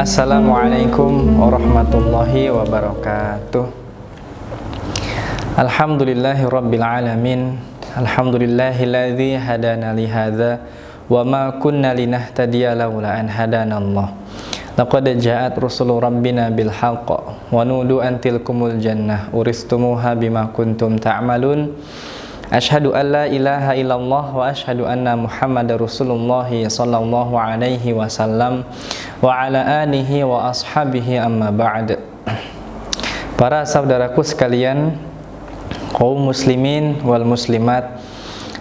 Assalamualaikum warahmatullahi wabarakatuh. Alhamdulillahi rabbil alamin. Alhamdulillahilladzi hadana li hadza wa ma kunna linahtadiya laula an hadanallah. Laqad ja'at rusulu rabbina bil haqq wa nudu an tilkumul jannah uristumuha bima kuntum ta'malun. Asyhadu an la ilaha illallah wa asyhadu anna Muhammadar Rasulullah sallallahu alaihi wasallam wa ala alihi wa ashabihi amma ba'd. Para saudaraku sekalian, kaum muslimin wal muslimat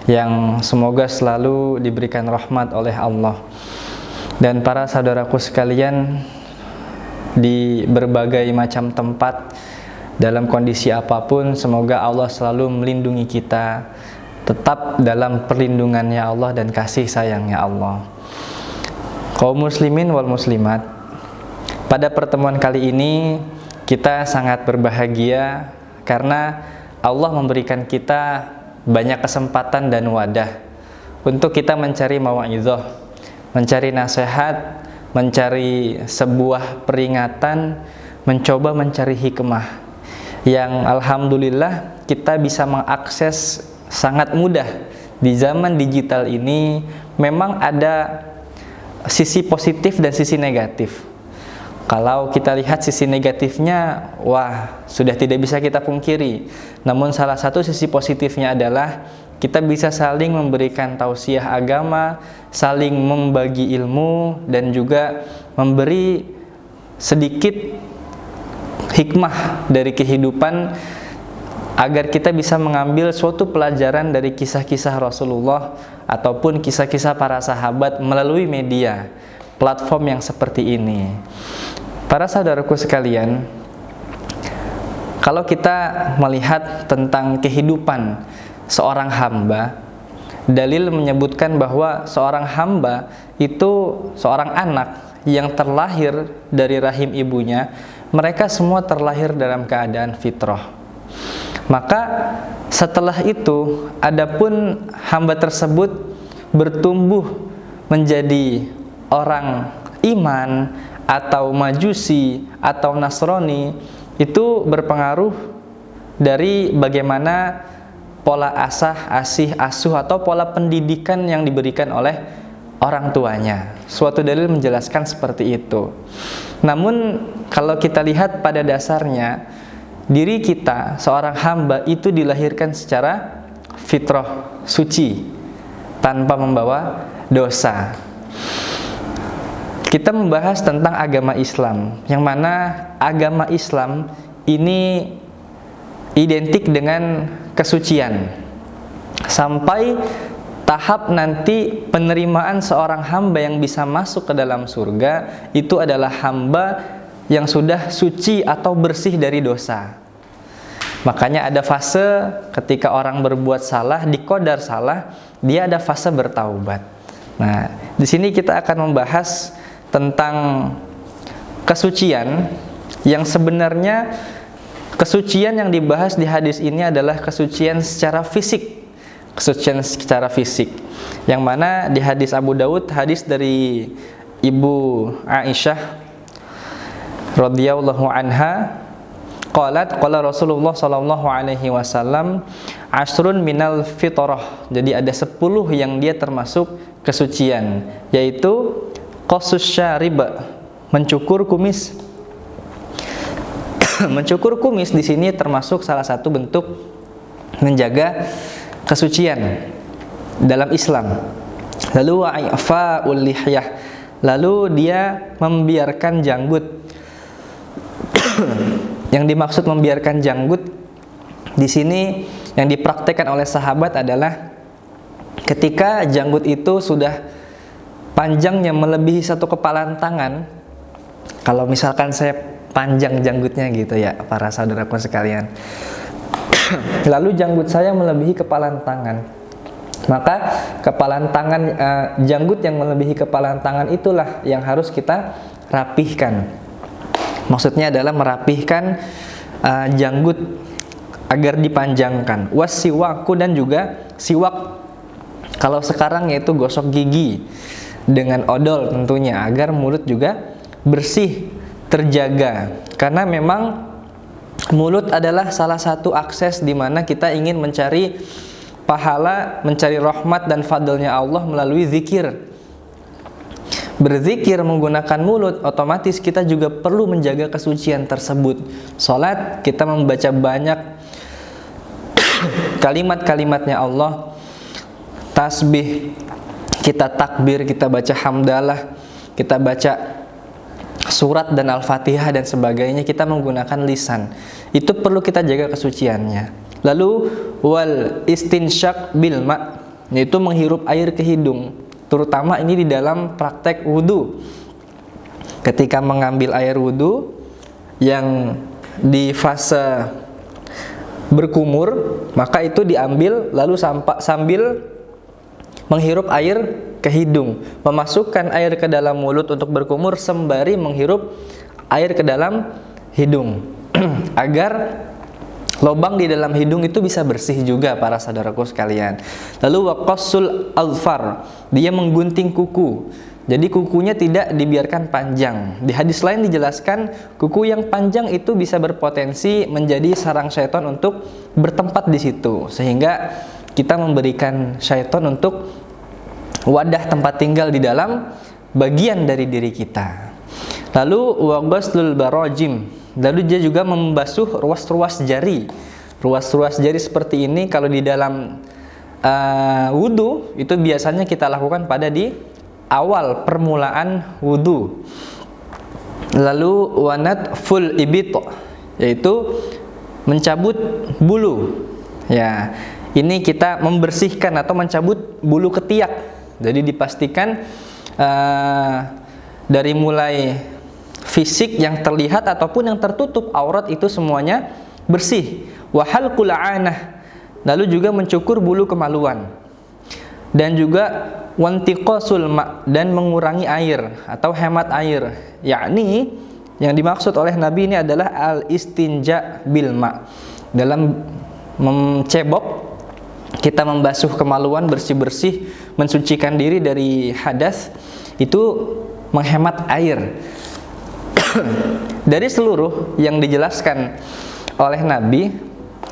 yang semoga selalu diberikan rahmat oleh Allah, dan para saudaraku sekalian di berbagai macam tempat, dalam kondisi apapun, semoga Allah selalu melindungi kita, tetap dalam perlindungannya Allah dan kasih sayangnya Allah. Kaum muslimin wal muslimat, pada pertemuan kali ini kita sangat berbahagia karena Allah memberikan kita banyak kesempatan dan wadah untuk kita mencari mau'izah, mencari nasihat, mencari sebuah peringatan, mencoba mencari hikmah yang alhamdulillah kita bisa mengakses sangat mudah. Di zaman digital ini memang ada sisi positif dan sisi negatif. Kalau kita lihat sisi negatifnya, wah, sudah tidak bisa kita pungkiri. Namun salah satu sisi positifnya adalah kita bisa saling memberikan tausiah agama, saling membagi ilmu, dan juga memberi sedikit hikmah dari kehidupan agar kita bisa mengambil suatu pelajaran dari kisah-kisah Rasulullah ataupun kisah-kisah para sahabat melalui media, platform yang seperti ini. Para saudaraku sekalian, kalau kita melihat tentang kehidupan seorang hamba, dalil menyebutkan bahwa seorang hamba itu seorang anak yang terlahir dari rahim ibunya. Mereka semua terlahir dalam keadaan fitrah. Maka setelah itu, adapun hamba tersebut bertumbuh menjadi orang iman atau majusi atau nasrani, itu berpengaruh dari bagaimana pola asih asuh atau pola pendidikan yang diberikan oleh orang tuanya. Suatu dalil menjelaskan seperti itu. Namun kalau kita lihat pada dasarnya, diri kita, seorang hamba itu dilahirkan secara fitrah, suci, tanpa membawa dosa. Kita membahas tentang agama Islam, yang mana agama Islam ini identik dengan kesucian. Sampai tahap nanti penerimaan seorang hamba yang bisa masuk ke dalam surga itu adalah hamba yang sudah suci atau bersih dari dosa. Makanya ada fase ketika orang berbuat salah, diqadar salah, dia ada fase bertaubat. Nah, di sini kita akan membahas tentang kesucian yang sebenarnya kesucian yang dibahas di hadis ini adalah kesucian secara fisik. Kesucian secara fisik, yang mana di hadis Abu Daud, hadis dari Ibu Aisyah radhiyallahu anha, qalat qala Rasulullah sallallahu alaihi wasallam asrun minal fitrah. Jadi ada 10 yang dia termasuk kesucian, yaitu qasus syarib, mencukur kumis. Mencukur kumis di sini termasuk salah satu bentuk menjaga kesucian dalam Islam. Lalu wa'ifa'ul lihyah, lalu dia membiarkan janggut. Yang dimaksud membiarkan janggut di sini yang dipraktekkan oleh sahabat adalah ketika janggut itu sudah panjangnya melebihi satu kepalan tangan. Kalau misalkan saya panjang janggutnya gitu ya, para saudaraku sekalian, lalu janggut saya melebihi kepalan tangan, maka kepalan tangan, janggut yang melebihi kepalan tangan itulah yang harus kita rapihkan. Maksudnya adalah merapihkan janggut agar dipanjangkan. Wasiwaku, dan juga siwak. Kalau sekarang yaitu gosok gigi dengan odol tentunya, agar mulut juga bersih, terjaga. Karena memang mulut adalah salah satu akses di mana kita ingin mencari pahala, mencari rahmat dan fadlnya Allah melalui zikir. Berzikir menggunakan mulut, otomatis kita juga perlu menjaga kesucian tersebut. Salat, kita membaca banyak kalimat-kalimatnya Allah. Tasbih, kita takbir, kita baca hamdalah, kita baca surat dan Al-Fatihah dan sebagainya, kita menggunakan lisan. Itu perlu kita jaga kesuciannya. Lalu wal istinsyak bil ma', yaitu menghirup air ke hidung. Terutama ini di dalam praktek wudu. Ketika mengambil air wudu yang di fase berkumur, maka itu diambil lalu sambil menghirup air ke hidung, memasukkan air ke dalam mulut untuk berkumur sembari menghirup air ke dalam hidung agar lubang di dalam hidung itu bisa bersih juga, para saudaraku sekalian. Lalu waqassul azfar, dia menggunting kuku. Jadi kukunya tidak dibiarkan panjang. Di hadis lain dijelaskan kuku yang panjang itu bisa berpotensi menjadi sarang syaitan untuk bertempat di situ, sehingga kita memberikan syaitan untuk wadah tempat tinggal di dalam bagian dari diri kita. Lalu waghaslul barajim, lalu dia juga membasuh ruas-ruas jari. Ruas-ruas jari seperti ini kalau di dalam wudu itu biasanya kita lakukan pada di awal permulaan wudu. Lalu wanat full ibit, yaitu mencabut bulu. Ya, ini kita membersihkan atau mencabut bulu ketiak. Jadi dipastikan dari mulai fisik yang terlihat ataupun yang tertutup aurat itu semuanya bersih. Wa halqul anah, lalu juga mencukur bulu kemaluan. Dan juga wantiqasul ma', dan mengurangi air atau hemat air. Yakni yang dimaksud oleh Nabi ini adalah al-istinja bil ma'. Dalam mencebok, kita membasuh kemaluan, bersih-bersih, mensucikan diri dari hadas, itu menghemat air. Dari seluruh yang dijelaskan oleh Nabi,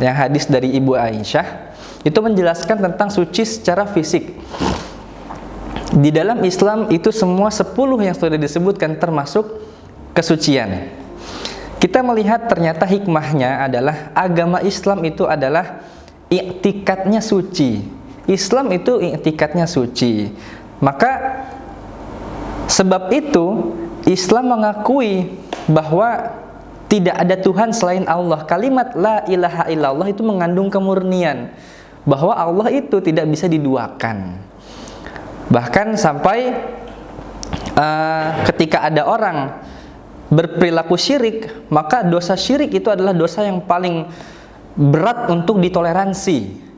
yang hadis dari Ibu Aisyah, itu menjelaskan tentang suci secara fisik. Di dalam Islam itu semua 10 yang sudah disebutkan termasuk kesucian. Kita melihat ternyata hikmahnya adalah agama Islam itu adalah i'tikadnya suci. Islam itu i'tikadnya suci. Maka sebab itu Islam mengakui bahwa tidak ada Tuhan selain Allah. Kalimat la ilaha illallah itu mengandung kemurnian bahwa Allah itu tidak bisa diduakan. Bahkan sampai ketika ada orang berperilaku syirik, maka dosa syirik itu adalah dosa yang paling berat untuk ditoleransi.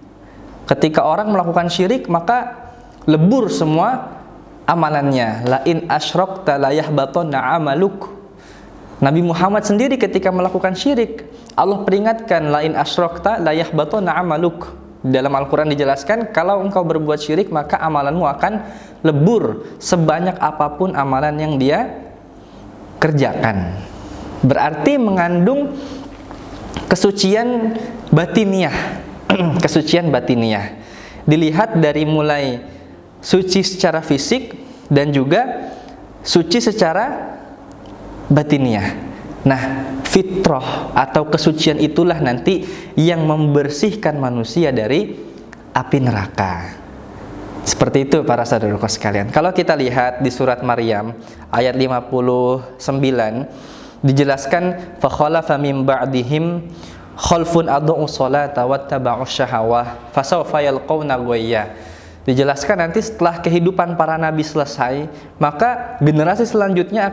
Ketika orang melakukan syirik, maka lebur semua amalannya. La in asyrakta la yahbatanna amaluk. Nabi Muhammad sendiri ketika melakukan syirik, Allah peringatkan la in asyrakta la yahbatanna amaluk. Dalam Al-Quran dijelaskan, kalau engkau berbuat syirik maka amalanmu akan lebur sebanyak apapun amalan yang dia kerjakan. Berarti mengandung kesucian batiniah. Kesucian batiniah dilihat dari mulai suci secara fisik dan juga suci secara batiniah. Nah, fitrah atau kesucian itulah nanti yang membersihkan manusia dari api neraka. Seperti itu para saudaraku sekalian. Kalau kita lihat di surat Maryam ayat 59 dijelaskan fa khalafa min ba'dihim khalfun adau sholata wattaba'u syahawah fasawfa yalqawna ghayya. Dijelaskan nanti setelah kehidupan para nabi selesai, maka generasi selanjutnya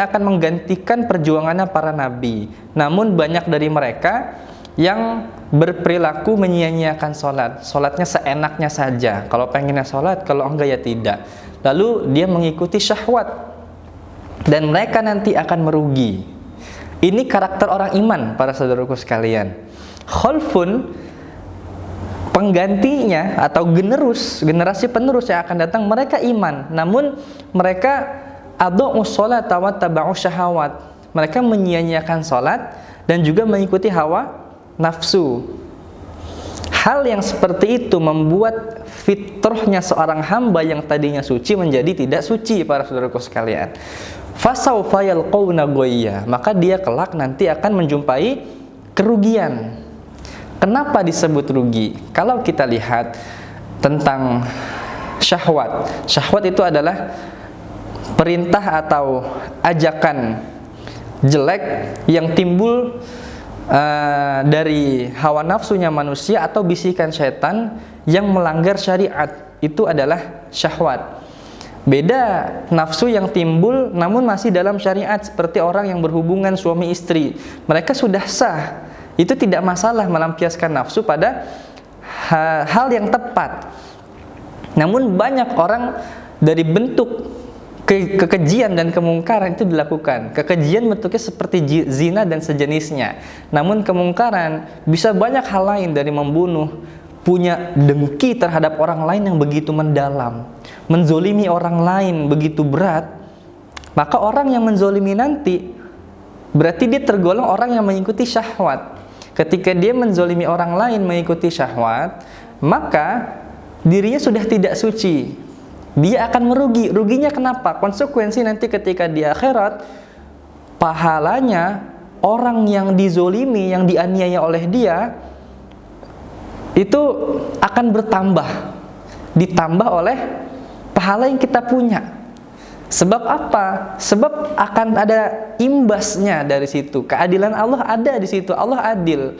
akan menggantikan perjuangannya para nabi. Namun banyak dari mereka yang berperilaku menyia-nyiakan sholat. Sholatnya seenaknya saja. Kalau pengennya sholat, kalau enggak ya tidak. Lalu dia mengikuti syahwat. Dan mereka nanti akan merugi. Ini karakter orang iman, para saudaraku sekalian. Khalfun, penggantinya atau generasi penerus yang akan datang, mereka iman, namun mereka adha'us sholata wa taba'us syahawat. Mereka menyia-nyiakan salat dan juga mengikuti hawa nafsu. Hal yang seperti itu membuat fitrahnya seorang hamba yang tadinya suci menjadi tidak suci, para saudaraku sekalian. Fasawfa yalqawna ghayya, maka dia kelak nanti akan menjumpai kerugian. Kenapa disebut rugi? Kalau kita lihat tentang syahwat. Syahwat itu adalah perintah atau ajakan jelek yang timbul dari hawa nafsunya manusia atau bisikan syaitan yang melanggar syariat. Itu adalah syahwat. Beda nafsu yang timbul namun masih dalam syariat, seperti orang yang berhubungan suami istri. Mereka sudah sah, itu tidak masalah melampiaskan nafsu pada hal yang tepat. Namun banyak orang dari bentuk kekejian dan kemungkaran itu dilakukan. Kekejian bentuknya seperti zina dan sejenisnya. Namun kemungkaran bisa banyak hal lain, dari membunuh, punya dengki terhadap orang lain yang begitu mendalam, menzolimi orang lain begitu berat. Maka orang yang menzolimi nanti berarti dia tergolong orang yang mengikuti syahwat. Ketika dia menzolimi orang lain mengikuti syahwat, maka dirinya sudah tidak suci. Dia akan merugi. Ruginya kenapa? Konsekuensi nanti ketika di akhirat, pahalanya orang yang dizolimi, yang dianiaya oleh dia, itu akan bertambah, ditambah oleh pahala yang kita punya. Sebab apa? Sebab akan ada imbasnya dari situ. Keadilan Allah ada di situ. Allah adil.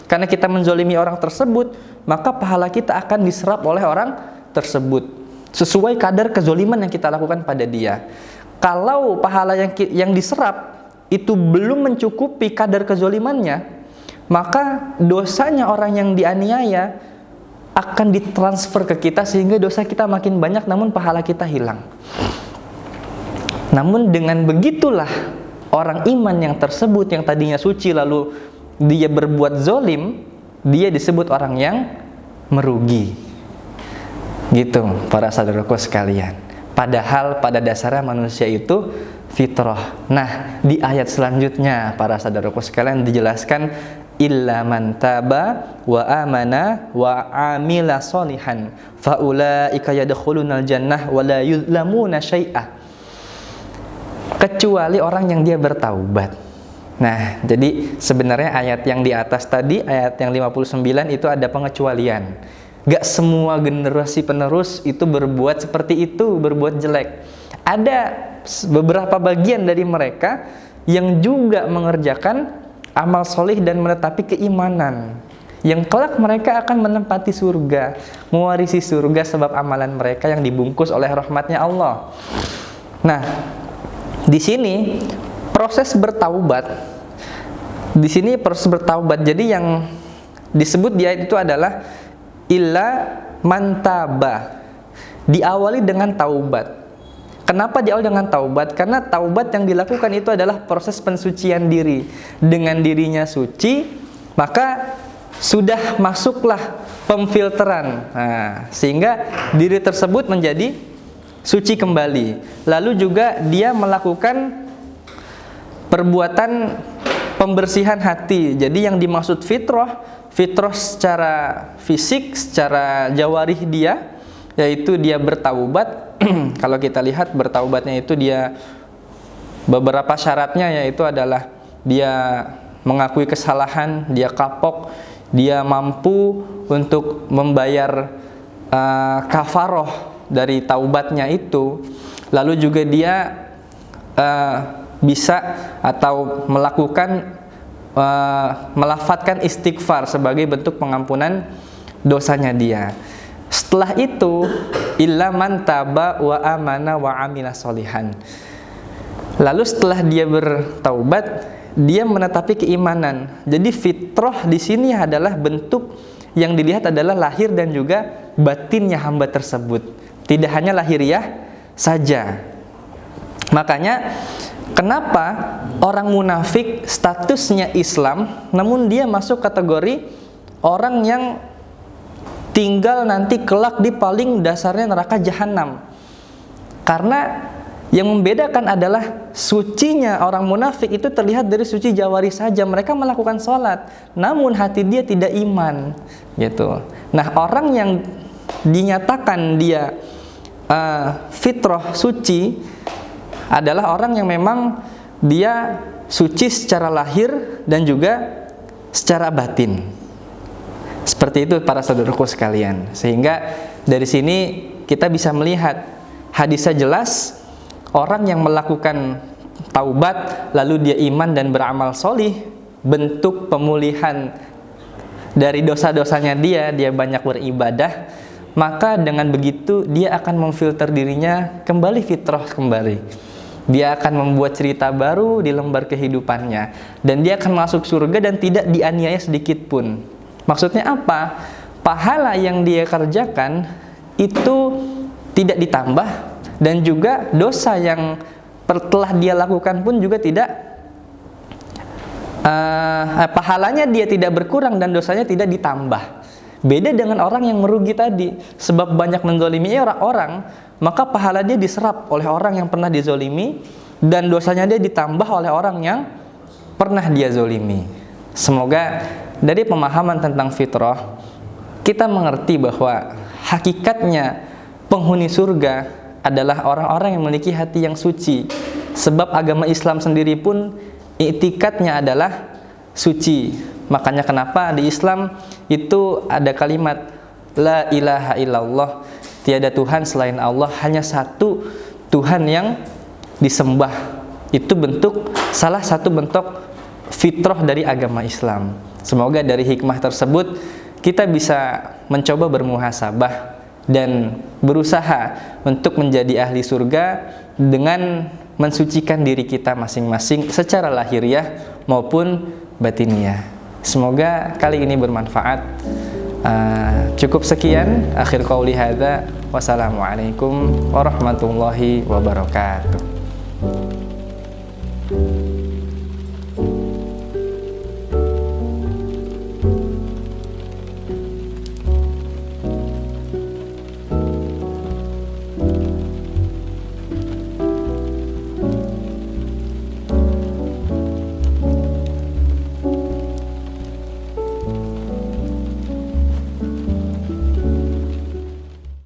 Karena kita menzolimi orang tersebut, maka pahala kita akan diserap oleh orang tersebut sesuai kadar kezoliman yang kita lakukan pada dia. Kalau pahala yang diserap itu belum mencukupi kadar kezolimannya, maka dosanya orang yang dianiaya akan ditransfer ke kita sehingga dosa kita makin banyak namun pahala kita hilang. Namun dengan begitulah orang iman yang tersebut yang tadinya suci lalu dia berbuat zolim, dia disebut orang yang merugi. Gitu para saudaraku sekalian. Padahal pada dasarnya manusia itu fitrah. Nah, di ayat selanjutnya para saudaraku sekalian dijelaskan illa man taba wa amana wa amila sholihan faulaika yadkhulunal jannah wa la yuzlamuna syai'a. Kecuali orang yang dia bertaubat. Nah, jadi sebenarnya ayat yang di atas tadi, ayat yang 59 itu ada pengecualian. Gak semua generasi penerus itu berbuat seperti itu, berbuat jelek. Ada beberapa bagian dari mereka yang juga mengerjakan amal solih dan menetapi keimanan, yang kelak mereka akan menempati surga, mewarisi surga sebab amalan mereka yang dibungkus oleh rahmatnya Allah. Nah, di sini proses bertaubat. Di sini proses bertaubat. Jadi yang disebut di ayat itu adalah illa man taba. Diawali dengan taubat. Kenapa diawali dengan taubat? Karena taubat yang dilakukan itu adalah proses pensucian diri. Dengan dirinya suci, maka sudah masuklah pemfilteran. Nah, sehingga diri tersebut menjadi suci kembali. Lalu juga dia melakukan perbuatan pembersihan hati. Jadi yang dimaksud fitrah secara fisik, secara jawarih dia, yaitu dia bertaubat. Kalau kita lihat bertaubatnya itu dia beberapa syaratnya, yaitu adalah dia mengakui kesalahan, dia kapok, dia mampu untuk membayar kafaroh dari taubatnya itu. Lalu juga dia bisa atau melakukan melafadzkan istighfar sebagai bentuk pengampunan dosanya dia. Setelah itu illa man taba wa amana wa amila sholihan. Lalu setelah dia bertaubat, dia menetapi keimanan. Jadi fitrah di sini adalah bentuk yang dilihat adalah lahir dan juga batinnya hamba tersebut. Tidak hanya lahiriah saja. Makanya kenapa orang munafik statusnya Islam namun dia masuk kategori orang yang tinggal nanti kelak di paling dasarnya neraka jahanam. Karena yang membedakan adalah sucinya orang munafik itu terlihat dari suci jawari saja. Mereka melakukan sholat, namun hati dia tidak iman, gitu. Nah, orang yang dinyatakan dia fitrah suci adalah orang yang memang dia suci secara lahir dan juga secara batin. Seperti itu para saudaraku sekalian. Sehingga dari sini kita bisa melihat hadisnya jelas, orang yang melakukan taubat lalu dia iman dan beramal solih, bentuk pemulihan dari dosa-dosanya dia banyak beribadah, maka dengan begitu dia akan memfilter dirinya kembali fitrah kembali. Dia akan membuat cerita baru di lembar kehidupannya, dan dia akan masuk surga dan tidak dianiaya sedikit pun. Maksudnya apa? Pahala yang dia kerjakan itu tidak ditambah, dan juga dosa yang telah dia lakukan pun juga tidak pahalanya dia tidak berkurang dan dosanya tidak ditambah. Beda dengan orang yang merugi tadi, sebab banyak menzalimi orang, maka pahala dia diserap oleh orang yang pernah dizolimi, dan dosanya dia ditambah oleh orang yang pernah dia zolimi. Semoga dari pemahaman tentang fitrah kita mengerti bahwa hakikatnya penghuni surga adalah orang-orang yang memiliki hati yang suci. Sebab agama Islam sendiri pun i'tikadnya adalah suci. Makanya kenapa di Islam itu ada kalimat la ilaha illallah, tiada Tuhan selain Allah, hanya satu Tuhan yang disembah. Itu salah satu bentuk fitrah dari agama Islam. Semoga dari hikmah tersebut kita bisa mencoba bermuhasabah dan berusaha untuk menjadi ahli surga dengan mensucikan diri kita masing-masing secara lahiriah maupun batiniah. Semoga kali ini bermanfaat. Cukup sekian, akhir qauli hadza. Wassalamualaikum warahmatullahi wabarakatuh.